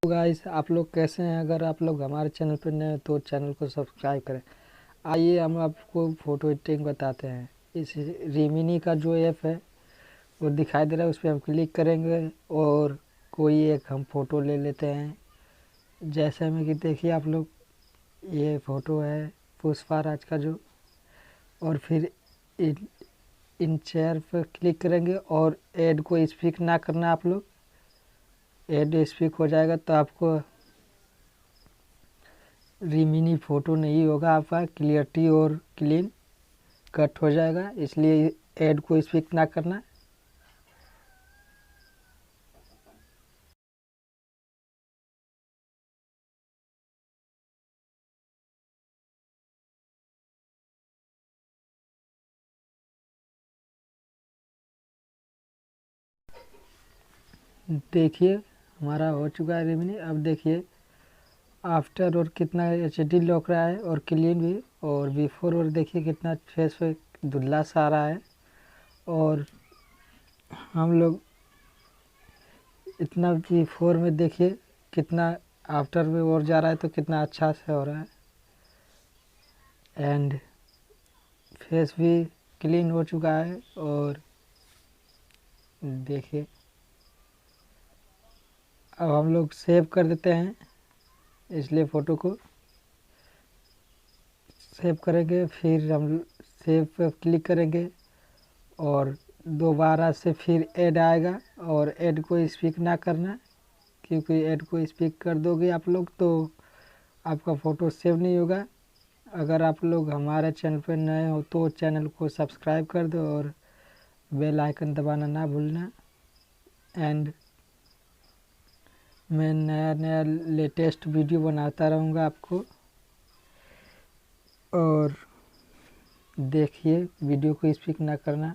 तो गाइस, आप लोग कैसे हैं? अगर आप लोग हमारे चैनल पर नए हैं तो चैनल को सब्सक्राइब करें। आइए हम आपको फ़ोटो एडिटिंग बताते हैं। इस रिमिनी का जो ऐप है वो दिखाई दे रहा है, उस पर हम क्लिक करेंगे और कोई एक हम फ़ोटो ले लेते हैं। जैसे में कि देखिए आप लोग, ये फ़ोटो है पुष्पा राज का जो, और फिर इन इन चेयर पर क्लिक करेंगे और ऐड को स्पीक ना करना। आप लोग ऐड स्पीक हो जाएगा तो आपको रिमिनी फ़ोटो नहीं होगा, आपका क्लियरिटी और क्लीन कट हो जाएगा, इसलिए ऐड को स्पीक ना करना। देखिए हमारा हो चुका है रिमिनी। अब देखिए आफ्टर और कितना एचडी लौक रहा है और क्लीन भी, और बिफोर और देखिए कितना फेस पे धुंधला सा आ रहा है। और हम लोग इतना बिफोर में देखिए कितना आफ्टर में और जा रहा है तो कितना अच्छा से हो रहा है। एंड फेस भी क्लीन हो चुका है। और देखिए अब हम लोग सेव कर देते हैं, इसलिए फ़ोटो को सेव करेंगे। फिर हम सेव पर क्लिक करेंगे और दोबारा से फिर ऐड आएगा, और ऐड को स्पीक ना करना, क्योंकि ऐड को स्पीक कर दोगे आप लोग तो आपका फ़ोटो सेव नहीं होगा। अगर आप लोग हमारे चैनल पर नए हो तो चैनल को सब्सक्राइब कर दो और बेल आइकन दबाना ना भूलना। एंड मैं नया नया लेटेस्ट वीडियो बनाता रहूँगा आपको। और देखिए वीडियो को स्पीक ना करना।